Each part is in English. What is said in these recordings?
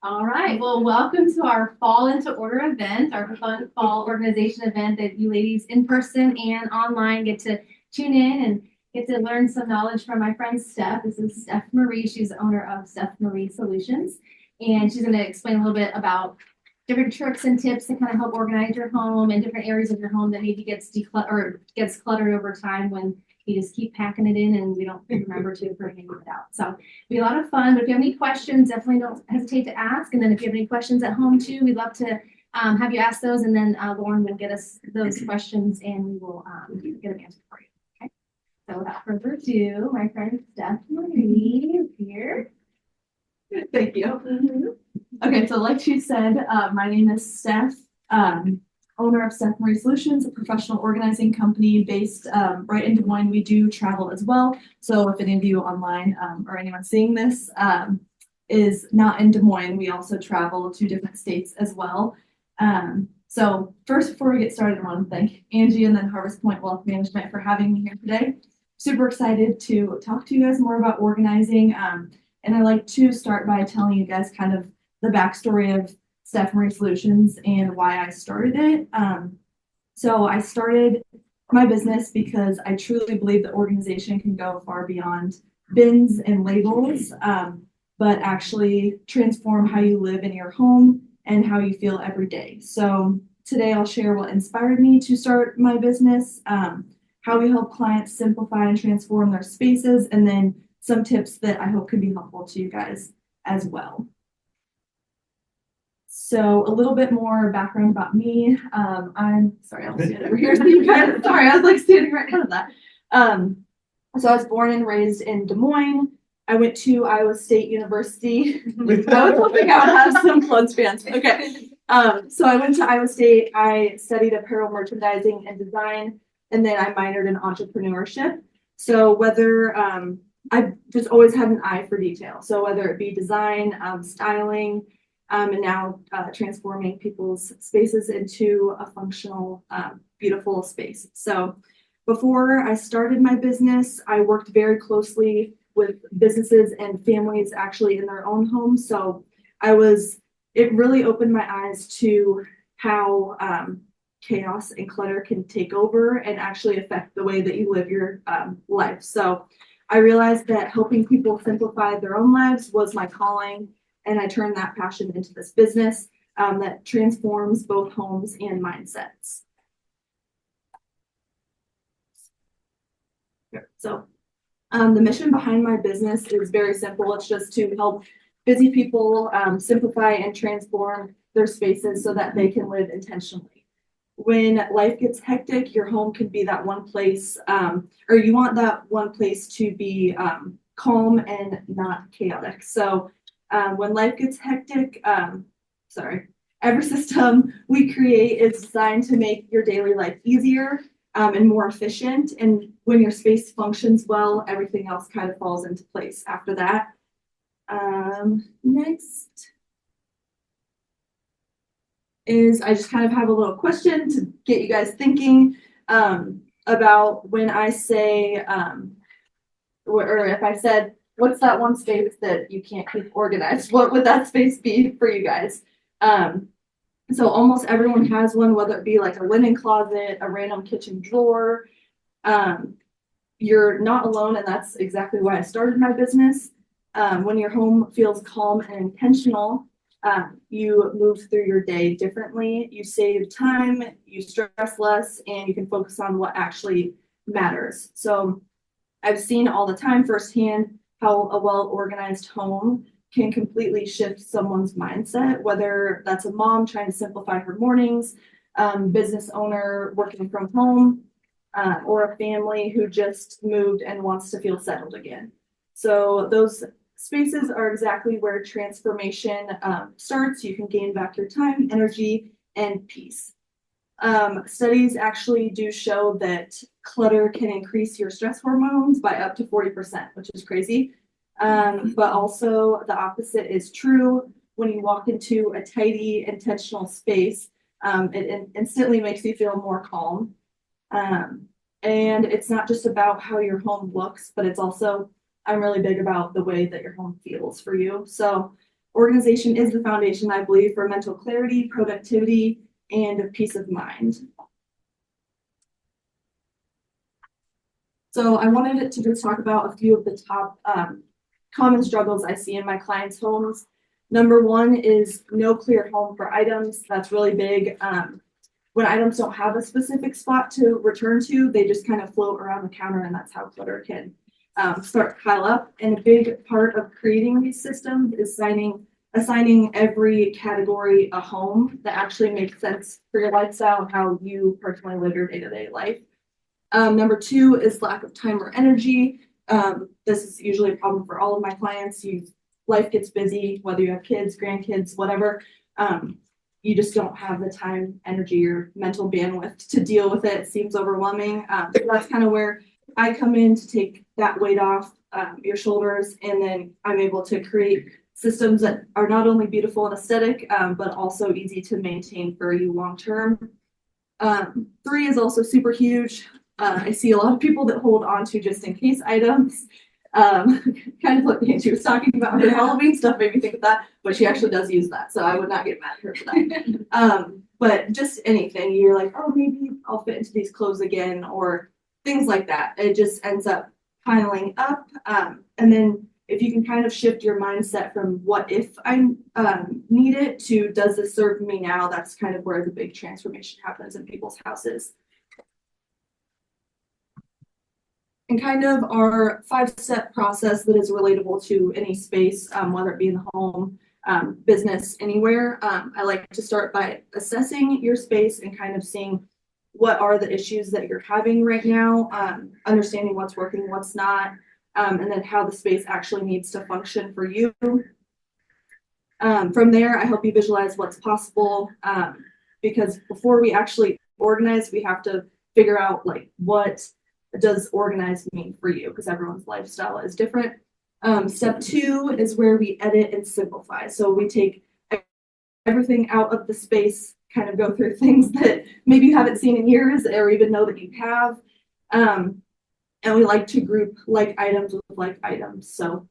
All right. Well, welcome to our Fall into Order event, our fun fall organization event that you ladies in person and online get to tune in and get to learn some knowledge from my friend Steph. This is Steph Marie. She's the owner of Steph Marie Solutions. And she's going to explain a little bit about different tricks and tips to kind of help organize your home and different areas of your home that maybe gets decluttered or gets cluttered over time when you just keep packing it in and we don't remember to bring any of it out. So be a lot of fun. But if you have any questions, definitely don't hesitate to ask. And then if you have any questions at home too, we'd love to have you ask those. And then Lauren will get us those questions and we will get them answered for you. Okay. So without further ado, my friend Steph Marie is here. Thank you. Okay, so like she said, my name is Steph, owner of Steph Marie Solutions, a professional organizing company based right in Des Moines. We do travel as well. So if any of you online or anyone seeing this is not in Des Moines, we also travel to different states as well. So first, before we get started, I want to thank Angie and then Harvest Point Wealth Management for having me here today. Super excited to talk to you guys more about organizing. And I like to start by telling you guys kind of the backstory of Steph Marie Solutions and why I started it. So I started my business because I truly believe that organization can go far beyond bins and labels, but actually transform how you live in your home and how you feel every day. So today I'll share what inspired me to start my business, how we help clients simplify and transform their spaces, and then some tips that I hope can be helpful to you guys as well. So a little bit more background about me. I'm sorry, I'll stand over here so you guys. Sorry, I was like standing right in front of that. So I was born and raised in Des Moines. I went to Iowa State University. I was hoping I would have some clothes fans. Okay. So I went to Iowa State. I studied apparel merchandising and design, and then I minored in entrepreneurship. So whether I've just always had an eye for detail. So whether it be design, styling, and now transforming people's spaces into a functional, beautiful space. So before I started my business, I worked very closely with businesses and families actually in their own homes. So it really opened my eyes to how chaos and clutter can take over and actually affect the way that you live your life. So I realized that helping people simplify their own lives was my calling, and I turned that passion into this business that transforms both homes and mindsets. So the mission behind my business is very simple. It's just to help busy people simplify and transform their spaces so that they can live intentionally. When life gets hectic, your home can be that one place, or you want that one place to be calm and not chaotic. So when life gets hectic, every system we create is designed to make your daily life easier and more efficient. And when your space functions well, everything else kind of falls into place after that. Next is I just kind of have a little question to get you guys thinking about when I say, or if I said, what's that one space that you can't keep organized? What would that space be for you guys? So almost everyone has one, whether it be like a linen closet, a random kitchen drawer. You're not alone, and that's exactly why I started my business. When your home feels calm and intentional, you move through your day differently, you save time, you stress less, and you can focus on what actually matters. So I've seen all the time firsthand how a well-organized home can completely shift someone's mindset, whether that's a mom trying to simplify her mornings, business owner working from home, or a family who just moved and wants to feel settled again. So those spaces are exactly where transformation starts. You can gain back your time, energy, and peace. Studies actually do show that clutter can increase your stress hormones by up to 40%, which is crazy. But also the opposite is true. When you walk into a tidy, intentional space, it instantly makes you feel more calm. And it's not just about how your home looks, but it's also, I'm really big about the way that your home feels for you. So Organization is the foundation, I believe, for mental clarity, productivity, and peace of mind. So I wanted to just talk about a few of the top common struggles I see in my clients' homes. Number one is no clear home for items. That's really big. When items don't have a specific spot to return to, they just kind of float around the counter, and that's how clutter can start to pile up. And a big part of creating these systems is assigning every category a home that actually makes sense for your lifestyle and how you personally live your day-to-day life. Number two is lack of time or energy. This is usually a problem for all of my clients. Life gets busy, whether you have kids, grandkids, whatever. You just don't have the time, energy, or mental bandwidth to deal with it. It seems overwhelming. So that's kind of where I come in to take that weight off your shoulders, and then I'm able to create systems that are not only beautiful and aesthetic, but also easy to maintain for you long term. Three is also super huge. I see a lot of people that hold on to just in case items. Kind of what Angie was talking about, her Halloween stuff made me think of that, but she actually does use that, so I would not get mad at her for that. But just anything, you're like, oh, maybe I'll fit into these clothes again, or things like that. It just ends up piling up. And then if you can kind of shift your mindset from what if I need it to does this serve me now, that's kind of where the big transformation happens in people's houses. And kind of our 5-step process that is relatable to any space, whether it be in the home, business, anywhere. I like to start by assessing your space and kind of seeing what are the issues that you're having right now, understanding what's working, what's not, and then how the space actually needs to function for you. From there, I help you visualize what's possible, because before we actually organize, we have to figure out like what does organized mean for you, because everyone's lifestyle is different. Step 2 is where we edit and simplify. So we take everything out of the space, kind of go through things that maybe you haven't seen in years or even know that you have. And we like to group like items with like items. So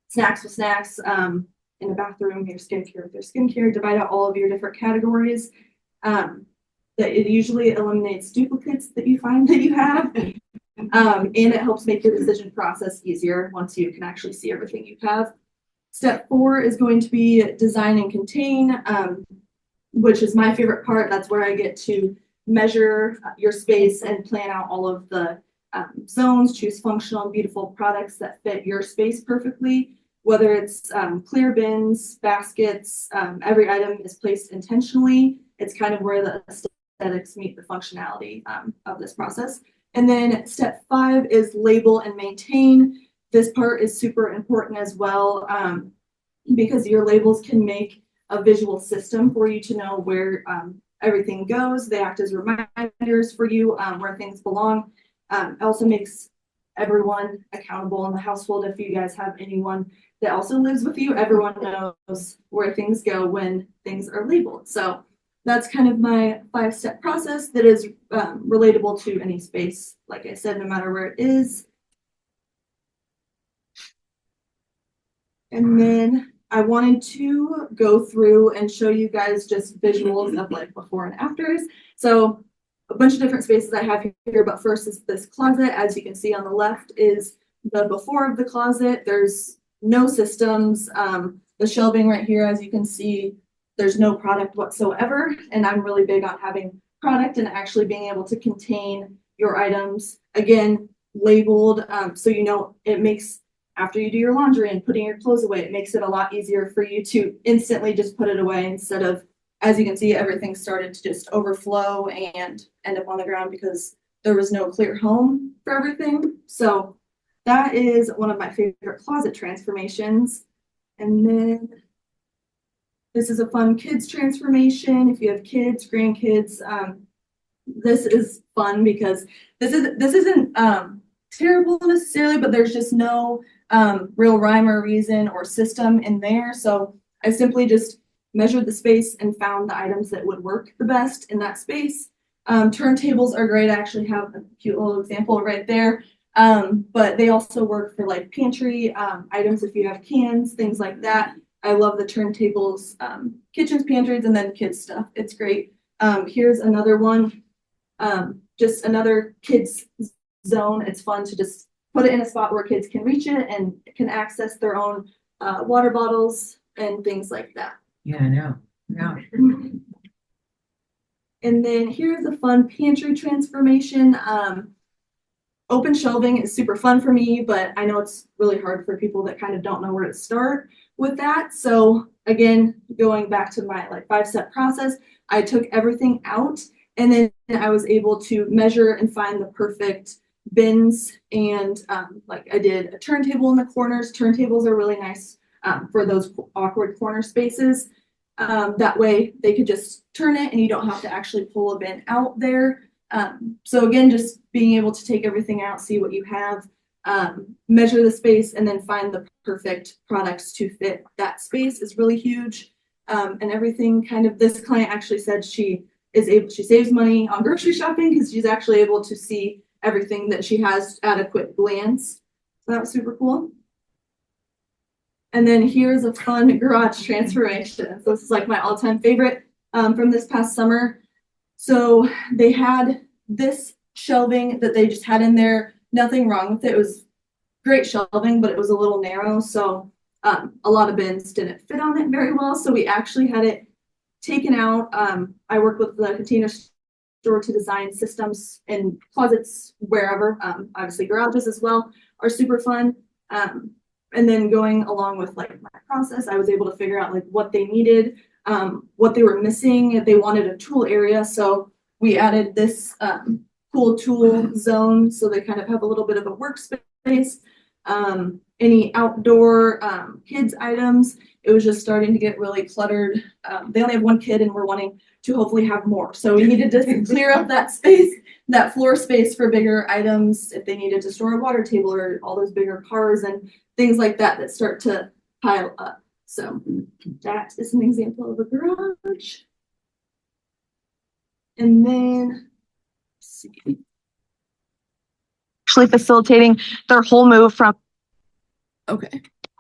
snacks with snacks, in the bathroom, your skincare with your skincare, divide out all of your different categories. That it usually eliminates duplicates that you find that you have. And it helps make your decision process easier once you can actually see everything you have. Step 4 is going to be design and contain, which is my favorite part. That's where I get to measure your space and plan out all of the zones, choose functional and beautiful products that fit your space perfectly. Whether it's clear bins, baskets, every item is placed intentionally. It's kind of where the aesthetics meet the functionality of this process. And then step 5 is label and maintain. This part is super important as well, because your labels can make a visual system for you to know where everything goes. They act as reminders for you where things belong. It also makes everyone accountable in the household. If you guys have anyone that also lives with you, everyone knows where things go when things are labeled. So that's kind of my 5-step process that is relatable to any space, like I said, no matter where it is. And then I wanted to go through and show you guys just visuals of like before and afters. So a bunch of different spaces I have here, but first is this closet. As you can see on the left is the before of the closet. There's no systems. The shelving right here, as you can see, there's no product whatsoever. And I'm really big on having product and actually being able to contain your items, again, labeled. So you know, it makes, after you do your laundry and putting your clothes away, it makes it a lot easier for you to instantly just put it away instead of, as you can see, everything started to just overflow and end up on the ground because there was no clear home for everything. So that is one of my favorite closet transformations. And then this is a fun kids transformation. If you have kids, grandkids, this is fun because this isn't terrible necessarily, but there's just no real rhyme or reason or system in there. So I simply just measured the space and found the items that would work the best in that space. Turntables are great. I actually have a cute little example right there. But they also work for like pantry items if you have cans, things like that. I love the turntables, kitchens, pantries, and then kids stuff. It's great. Here's another one. Just another kids zone. It's fun to just put it in a spot where kids can reach it and can access their own water bottles and things like that. Yeah, I know. Yeah. And then here's a fun pantry transformation. Open shelving is super fun for me, but I know it's really hard for people that kind of don't know where to start with that. So again, going back to my like 5-step process, I took everything out and then I was able to measure and find the perfect bins. And like I did a turntable in the corners. Turntables are really nice for those awkward corner spaces. That way they could just turn it and you don't have to actually pull a bin out there. So again, just being able to take everything out, see what you have, measure the space, and then find the perfect products to fit that space is really huge. And everything kind of, this client actually said she saves money on grocery shopping because she's actually able to see everything that she has at a quick glance. So that was super cool. And then here's a fun garage transformation. So this is like my all-time favorite from this past summer. So they had this shelving that they just had in there. Nothing wrong with it. It was great shelving, but it was a little narrow. So a lot of bins didn't fit on it very well. So we actually had it taken out. I worked with the Container Store to design systems in closets wherever. Obviously garages as well are super fun. And then going along with like my process, I was able to figure out like what they needed, what they were missing, if they wanted a tool area. So we added this cool tool zone so they kind of have a little bit of a workspace. Any outdoor kids items, it was just starting to get really cluttered. They only have one kid and we're wanting to hopefully have more. So we needed to clear up that space, that floor space for bigger items if they needed to store a water table or all those bigger cars and things like that that start to pile up. So that is an example of a garage. And then, let's see. Actually facilitating their whole move from.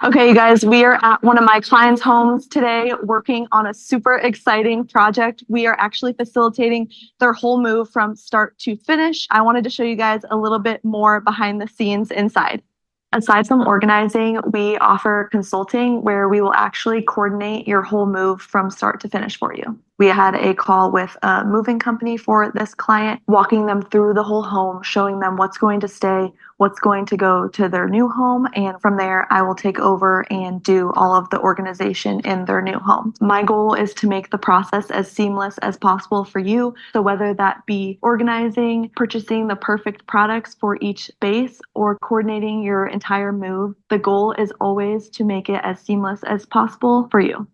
Okay, you guys, we are at one of my clients' homes today working on a super exciting project. We are actually facilitating their whole move from start to finish. I wanted to show you guys a little bit more behind the scenes inside. Aside from organizing, we offer consulting where we will actually coordinate your whole move from start to finish for you. We had a call with a moving company for this client, walking them through the whole home, showing them what's going to stay, what's going to go to their new home. And from there, I will take over and do all of the organization in their new home. My goal is to make the process as seamless as possible for you. So whether that be organizing, purchasing the perfect products for each space, or coordinating your entire move, the goal is always to make it as seamless as possible for you.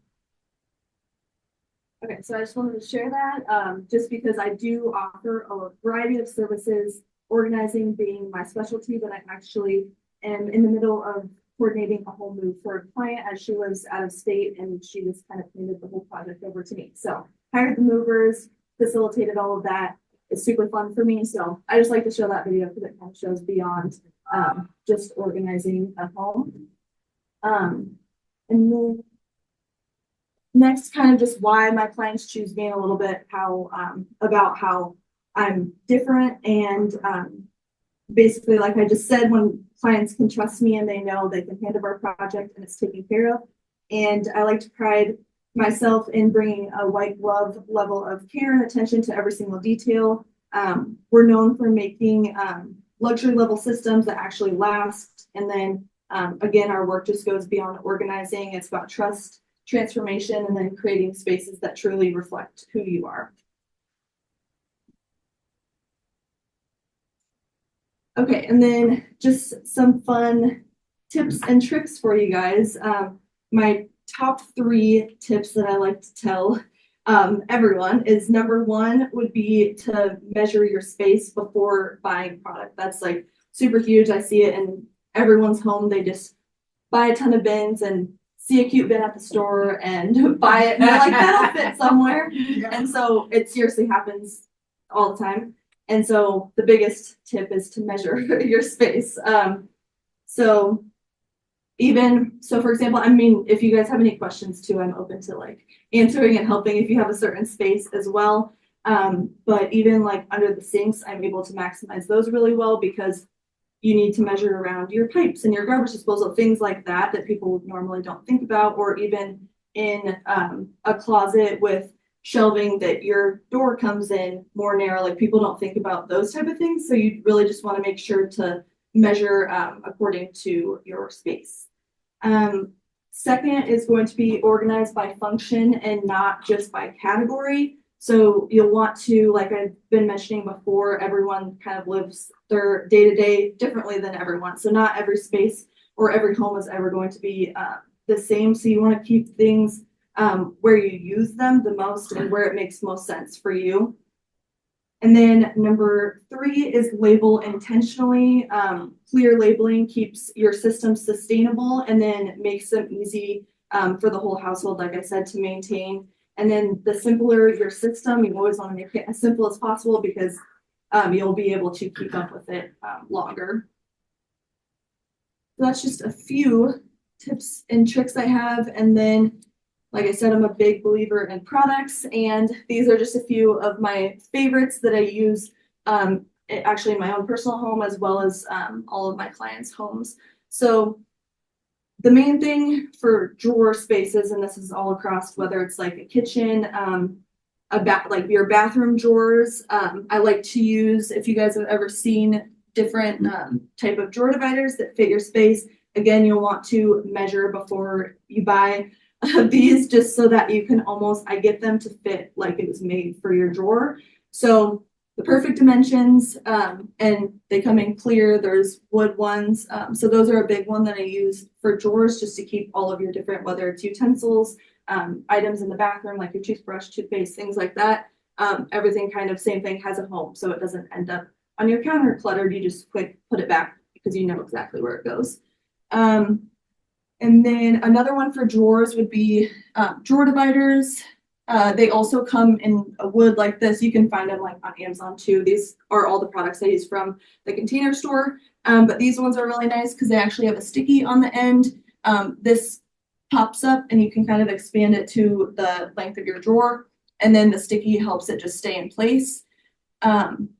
Okay, so I just wanted to share that just because I do offer a variety of services, organizing being my specialty, but I actually am in the middle of coordinating a whole move for a client as she lives out of state and she just kind of handed the whole project over to me. So hired the movers, facilitated all of that. It's super fun for me. So I just like to show that video because it kind of shows beyond just organizing a home. And then next, kind of just why my clients choose me and a little bit about how I'm different. And basically, like I just said, when clients can trust me and they know they can hand over a project and it's taken care of. And I like to pride myself in bringing a white glove level of care and attention to every single detail. We're known for making luxury level systems that actually last. And then again, our work just goes beyond organizing. It's about trust, transformation, and then creating spaces that truly reflect who you are. Okay, and then just some fun tips and tricks for you guys. My top 3 tips that I like to tell everyone is number 1 would be to measure your space before buying product. That's like super huge. I see it in everyone's home. They just buy a ton of bins and see a cute bin at the store and buy it. And they're like, that'll fit somewhere. And so it seriously happens all the time. And so the biggest tip is to measure your space. So even, so for example, I mean, if you guys have any questions too, I'm open to like answering and helping if you have a certain space as well. But even like under the sinks, I'm able to maximize those really well because you need to measure around your pipes and your garbage disposal, things like that that people normally don't think about, or even in a closet with shelving that your door comes in more narrow, like people don't think about those type of things. So you really just want to make sure to measure according to your space. Second is going to be organized by function and not just by category. So you'll want to, like I've been mentioning before, everyone kind of lives their day-to-day differently than everyone. So not every space or every home is ever going to be the same. So you want to keep things where you use them the most and where it makes most sense for you. And then number 3 is label intentionally. Clear labeling keeps your system sustainable and then makes them easy for the whole household, like I said, to maintain. And then the simpler your system, you always want to make it as simple as possible because you'll be able to keep up with it longer. So that's just a few tips and tricks I have. And then, like I said, I'm a big believer in products, and these are just a few of my favorites that I use actually in my own personal home as well as all of my clients' homes. So the main thing for drawer spaces, and this is all across, whether it's like a kitchen, like your bathroom drawers, I like to use, if you guys have ever seen different type of drawer dividers that fit your space, again, you'll want to measure before you buy these just so that you can I get them to fit like it was made for your drawer. So the perfect dimensions, and they come in clear. There's wood ones. So those are a big one that I use for drawers just to keep all of your different, whether it's utensils, items in the bathroom, like your toothbrush, toothpaste, things like that. Everything kind of same thing has a home. So it doesn't end up on your counter cluttered. You just quick put it back because you know exactly where it goes. And then another one for drawers would be drawer dividers. They also come in a wood like this. You can find them like on Amazon too. These are all the products I use from the Container Store. But these ones are really nice because they actually have a sticky on the end. This pops up and you can kind of expand it to the length of your drawer. And then the sticky helps it just stay in place.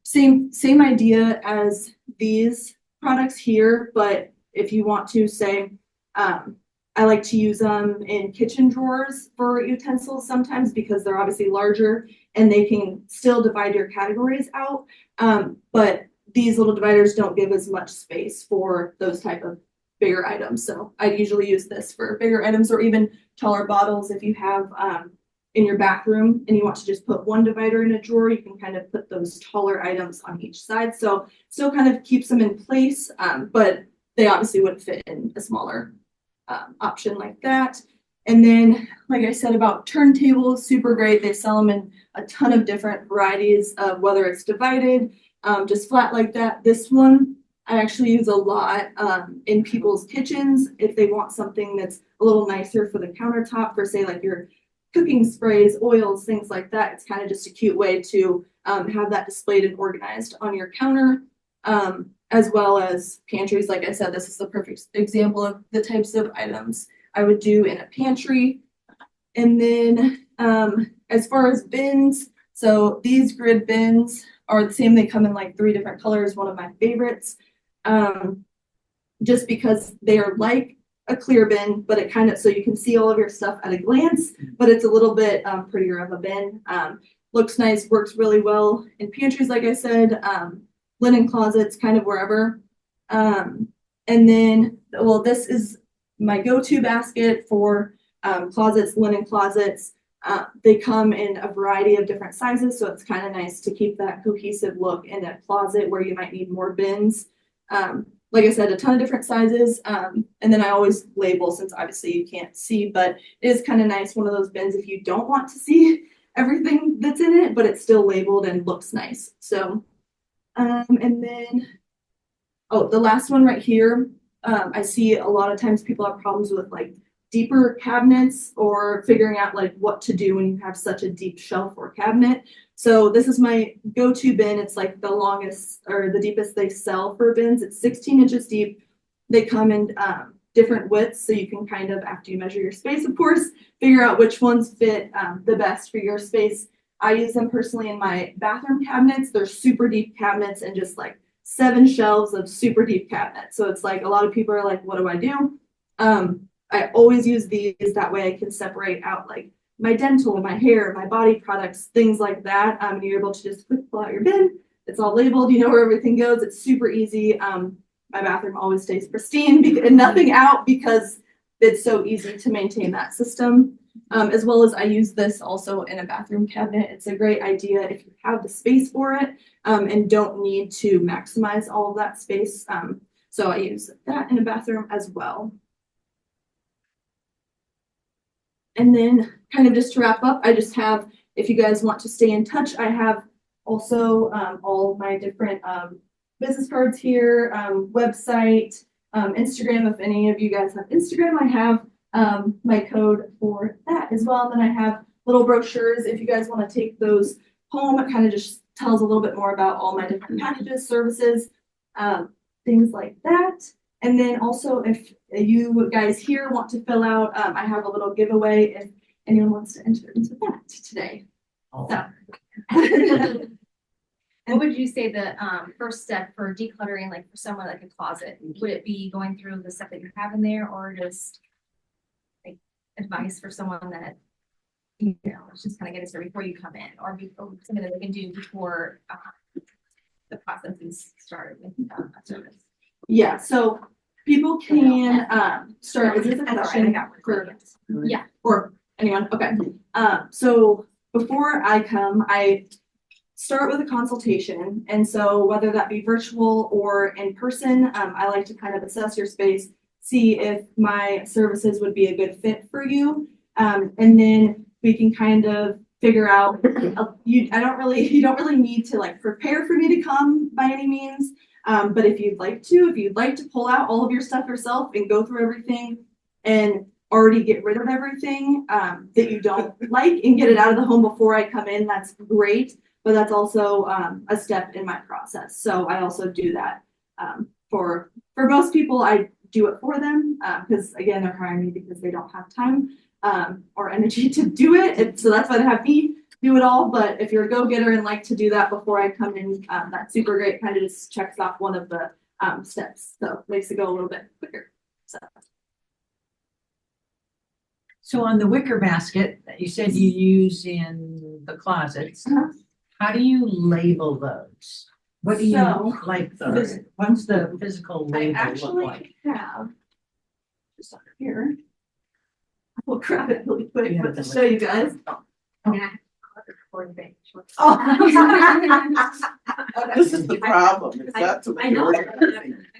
Same idea as these products here, but if you want to say, I like to use them in kitchen drawers for utensils sometimes because they're obviously larger and they can still divide your categories out. But these little dividers don't give as much space for those type of bigger items. So I usually use this for bigger items or even taller bottles. If you have in your bathroom and you want to just put one divider in a drawer, you can kind of put those taller items on each side. So still kind of keeps them in place, but they obviously wouldn't fit in a smaller option like that. And then, like I said about turntables, super great. They sell them in a ton of different varieties of whether it's divided, just flat like that. This one I actually use a lot in people's kitchens if they want something that's a little nicer for the countertop for say like your cooking sprays, oils, things like that. It's kind of just a cute way to have that displayed and organized on your counter. As well as pantries. Like I said, this is the perfect example of the types of items I would do in a pantry. And then as far as bins, so these grid bins are the same. They come in like 3 different colors, one of my favorites, just because they are like a clear bin, but it kind of, so you can see all of your stuff at a glance, but it's a little bit prettier of a bin. Looks nice, works really well in pantries, like I said, linen closets, kind of wherever. And then, well, this is my go-to basket for closets, linen closets. They come in a variety of different sizes, so it's kind of nice to keep that cohesive look in a closet where you might need more bins. Like I said, a ton of different sizes. And then I always label since obviously you can't see, but it is kind of nice, one of those bins if you don't want to see everything that's in it, but it's still labeled and looks nice. So and then, oh, the last one right here, I see a lot of times people have problems with like deeper cabinets or figuring out like what to do when you have such a deep shelf or cabinet. So this is my go-to bin. It's like the longest or the deepest they sell for bins. It's 16 inches deep. They come in different widths, so you can kind of, after you measure your space, of course, figure out which ones fit the best for your space. I use them personally in my bathroom cabinets. They're super deep cabinets and just like 7 shelves of super deep cabinets. So it's like a lot of people are like, what do I do? I always use these, that way I can separate out like my dental, my hair, my body products, things like that. You're able to just quick pull out your bin. It's all labeled, you know where everything goes. It's super easy. My bathroom always stays pristine and nothing out because it's so easy to maintain that system. As well as I use this also in a bathroom cabinet. It's a great idea if you have the space for it and don't need to maximize all of that space. So I use that in a bathroom as well. And then kind of just to wrap up, I just have, if you guys want to stay in touch, I have also all my different business cards here, website, Instagram. If any of you guys have Instagram, I have my code for that as well. And then I have little brochures if you guys want to take those home. It kind of just tells a little bit more about all my different packages, services, things like that. And then also if you guys here want to fill out, I have a little giveaway if anyone wants to enter into that today. Oh. So. What would you say the first step for decluttering, like for someone like a closet? Would it be going through the stuff that you have in there, or just like advice for someone that, you know, let's just kind of get it started before you come in, or something that they can do before the process is started with a service? Yeah, so people can start with a question or anyone. Okay. So before I come, I start with a consultation. And so whether that be virtual or in person, I like to kind of assess your space, see if my services would be a good fit for you. And then we can kind of figure out, you don't really need to like prepare for me to come by any means. But if you'd like to pull out all of your stuff yourself and go through everything and already get rid of everything that you don't like and get it out of the home before I come in, that's great. But that's also a step in my process. So I also do that for most people. I do it for them because again, they're hiring me because they don't have time or energy to do it. So that's why they have me do it all. But if you're a go-getter and like to do that before I come in, that's super great. Kind of just checks off one of the steps. So it makes it go a little bit quicker. So on the wicker basket that you said you use in the closets, how do you label those? What do you like? What's the physical label look like? Have just under here. We'll grab it really quick, but to show you guys. Yeah. This is the problem. It's not to I know.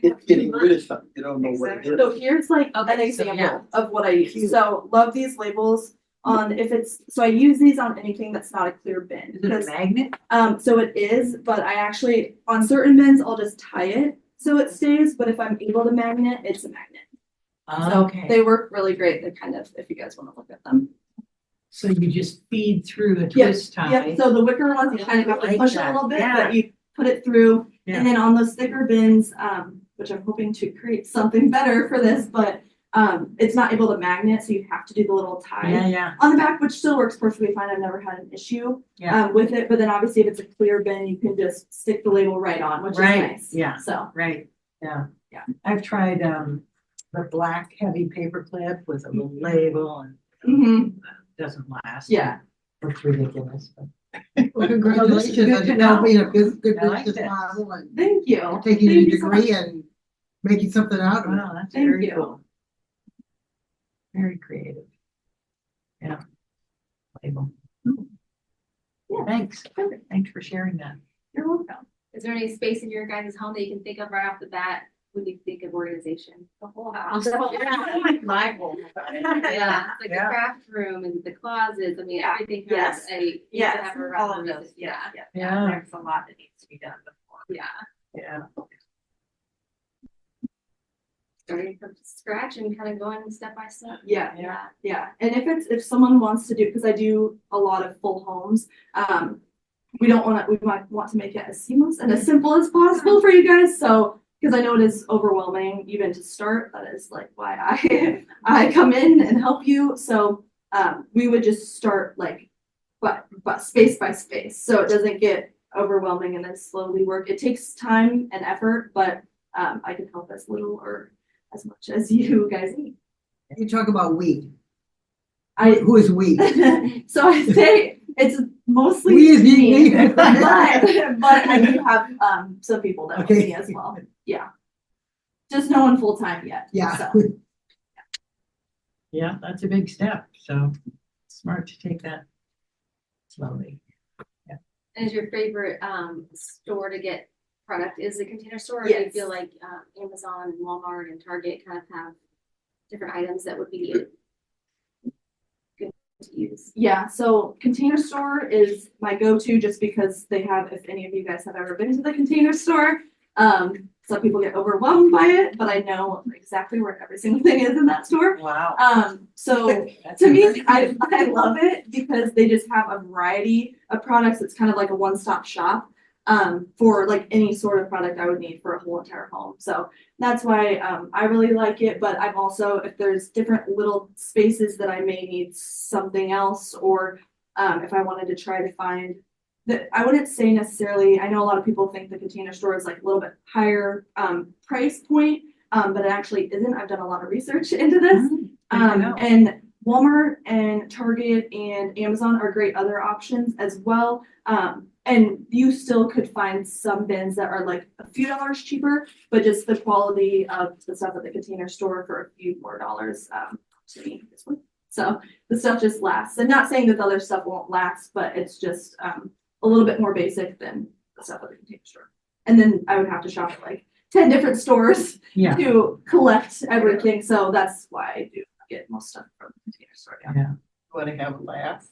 It's getting rid of something. You don't know what it is. So here's like an Okay, so example yeah. of what I use. So love these labels on if it's, so I use these on anything that's not a clear bin. Is it a magnet? So it is, but I actually, on certain bins, I'll just tie it so it stays, but if I'm able to magnet, it's a magnet. So Okay. they work really great. They kind of, if you guys want to look at them. So you just feed through a twist tie. Yep, so the wicker ones, you kind of have to Like push that. a little bit, Yeah. but you put it through. Yeah. And then on those thicker bins, which I'm hoping to create something better for this, but it's not able to magnet, so you have to do the little tie Yeah. on the back, which still works perfectly fine. I've never had an issue Yeah. with it. But then obviously if it's a clear bin, you can just stick the label right on, which Right, is nice. yeah. So Right. Yeah. Yeah. I've tried the black heavy paper clip with a little label and doesn't last. yeah. It's ridiculous. But Well, congratulations on now being a good I like business this. model and Thank you. taking Thank a you so degree much. and making something out of it. Wow, that's Thank very you. cool. Very creative. Yeah. Label. Yeah. Thanks. Perfect. Thanks for sharing that. You're welcome. Is there any space in your guys' home that you can think of right off the bat when you think of organization? The whole house. My whole. Yeah, it's like the Yeah. craft room and the closets. I mean, everything Yes. has a. Yes, all of those. Yeah. Yeah. There's a lot that needs to be done before. Yeah. Yeah. Starting from scratch and kind of going step by step. Yeah. Yeah. Yeah, and if someone wants to do, because I do a lot of full homes, we might want to make it as seamless and as simple as possible for you guys. So because I know it is overwhelming even to start. That is like why I come in and help you. So we would just start like but space by space, so it doesn't get overwhelming and then slowly work. It takes time and effort, but I can help as little or as much as you guys need. You talk about we. I Who is we? so I say it's mostly We is me, me. but I do have some people that help Okay. me as well. Yeah, just no one full time yet. Yeah. So. Yeah, that's a big step, so smart to take that slowly. And is your favorite store to get product is the Container Store? Or do you Yes. feel like Amazon and Walmart and Target kind of have different items that would be good to use? Yeah, so Container Store is my go-to just because they have, if any of you guys have ever been to the Container Store, some people get overwhelmed by it, but I know exactly where every single thing is in that store. Wow. So to me, I love it because they just have a variety of products. It's kind of like a one-stop shop for like any sort of product I would need for a whole entire home. So that's why I really like it. But I'm also, if there's different little spaces that I may need something else, or if I wanted to try to find that, I wouldn't say necessarily, I know a lot of people think the Container Store is like a little bit higher price point, but it actually isn't. I've done a lot of research into this. And Walmart and Target and Amazon are great other options as well. And you still could find some bins that are like a few dollars cheaper, but just the quality of the stuff at the Container Store for a few more dollars to me is worth it. So the stuff just lasts. And not saying that the other stuff won't last, but it's just a little bit more basic than the stuff at the Container Store. And then I would have to shop at like 10 different stores Yeah, to collect everything. So that's why I do get most stuff from the Container Store. yeah, Want to have a laugh?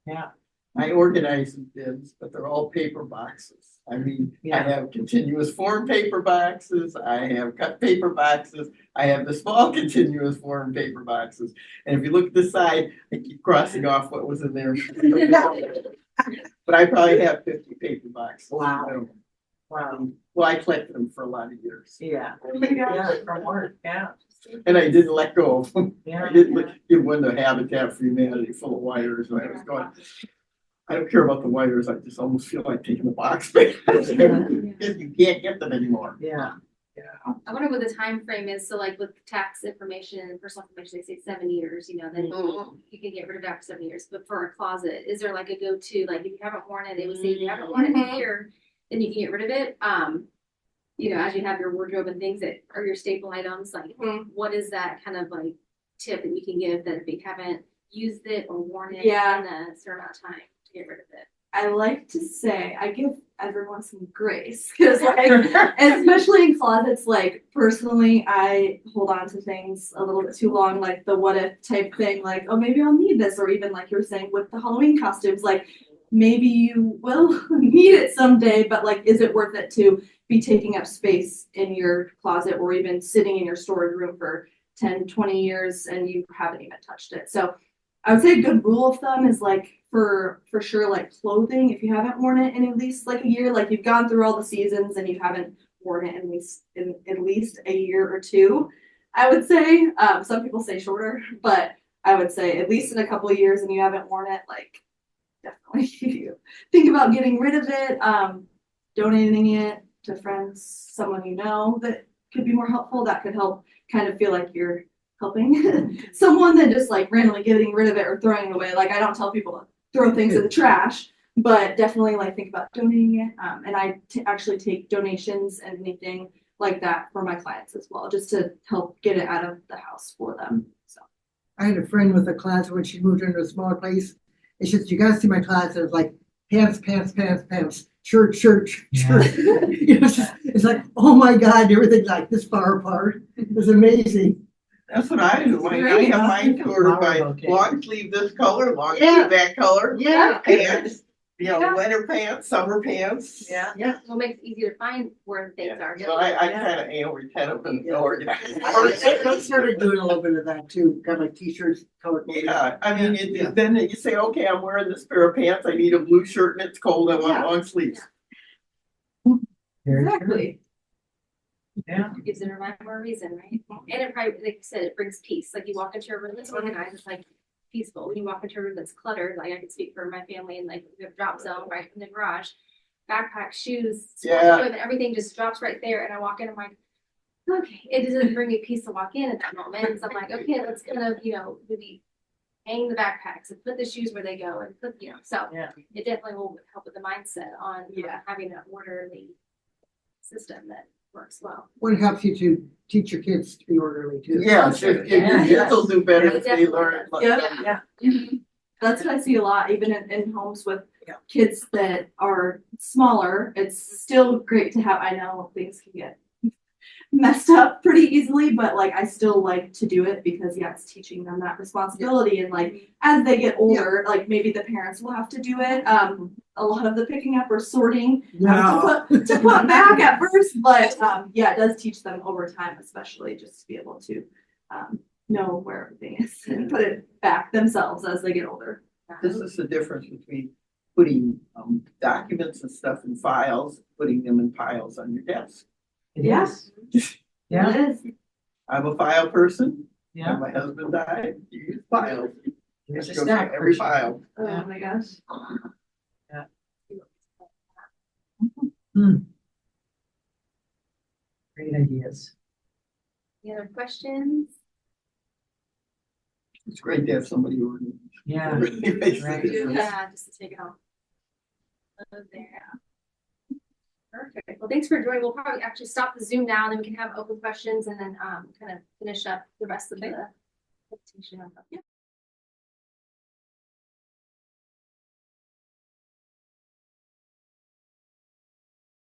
yeah. I organize the bins, but they're all paper boxes. I mean, I Yeah. have continuous form paper boxes, I have cut paper boxes, I have the small continuous form paper boxes. And if you look at the side, I keep crossing off what was in there. But I probably have 50 paper boxes. Wow. Wow. Well, I collected them for a lot of years. Yeah. Yeah, from work, yeah. And I didn't let go of them. Yeah. I didn't give one to Habitat for Humanity full of wires when I was going. I don't care about the wires, I just almost feel like taking the box back. Because you can't get them anymore. Yeah. I wonder what the time frame is. So like with tax information and personal information, they say 7 years, then you can get rid of it after 7 years. But for a closet, is there like a go-to, like if you haven't worn it, they would say if you haven't worn it in a year, then you can get rid of it. As you have your wardrobe and things that are your staple items, like what is that kind of like tip that you can give that if they haven't used it or worn it in a certain amount of time to get rid of it? I like to say I give everyone some grace because, like, especially in closets, like personally, I hold on to things a little bit too long, like the what if type thing, like, oh, maybe I'll need this, or even like you were saying with the Halloween costumes, like maybe you will need it someday, but like, is it worth it to be taking up space in your closet or even sitting in your storage room for 10, 20 years and you haven't even touched it? So I would say a good rule of thumb is like for sure, like clothing, if you haven't worn it in at least like a year, like you've gone through all the seasons and you haven't worn it in at least a year or two, I would say. Some people say shorter, but I would say at least in a couple of years and you haven't worn it, like definitely you think about getting rid of it, donating it to friends, someone you know that could be more helpful. That could help kind of feel like you're helping someone than just like randomly getting rid of it or throwing it away. Like I don't tell people to throw things in the trash, but definitely like think about donating it. And I actually take donations and anything like that for my clients as well, just to help get it out of the house for them. So I had a friend with a closet when she moved into a smaller place. It's just, you gotta see my closet. It's like pants, pants, pants, pants, shirt, shirt, shirt. It's like, oh my God, everything's like this far apart. It's amazing. That's what I do. I have mine ordered by long sleeve this color, long sleeve that color. Yeah. Pants, winter pants, summer pants. Yeah. What makes it easier to find where things are. So I kind of am retentive and organized. I started doing a little bit of that too. Got my t-shirts color. Yeah, I mean, then you say, okay, I'm wearing this pair of pants. I need a blue shirt and it's cold. I want long sleeves. Very true. exactly. Yeah. It gives it a rhyme or a reason, right? And it probably, like you said, it brings peace. Like you walk into a room that's organized, it's like peaceful. When you walk into a room that's cluttered, like I can speak for my family, and like we have drop zone right in the garage, backpack, shoes, sports Yeah. equipment, everything just drops right there. And I walk in, I'm like, okay, it doesn't bring me peace to walk in at that moment. So I'm like, okay, let's kind of, maybe hang the backpacks and put the shoes where they go and put, so Yeah. it definitely will help with the mindset on Yeah. having an orderly system that works well. What helps you to teach your kids to be orderly too? Yes, true. if your Yeah. kids will do better It if they definitely learn. does. Yeah. Yeah. That's what I see a lot, even in homes with Yeah. kids that are smaller. It's still great to have, I know things can get messed up pretty easily, but like I still like to do it because it's teaching them that responsibility. And like as they get older, like maybe the parents will have to do it. A lot of the picking up or sorting No. to put back at first, but it does teach them over time, especially just to be able to know where everything is and put it back themselves as they get older. This is the difference between putting documents and stuff in files, putting them in piles on your desk. It Yeah. is. Yeah, It is. I'm a file person. yeah. When my husband died, he used files. Here's a Goes stack. through every file. Yeah. Oh my gosh. Great ideas. Any other questions? It's great to have somebody who Yeah. really makes a Right. difference. Yeah, just to take it home. There. Perfect. Well, thanks for joining. We'll probably actually stop the Zoom now, and then we can have open questions and then kind of finish up the rest of the presentation.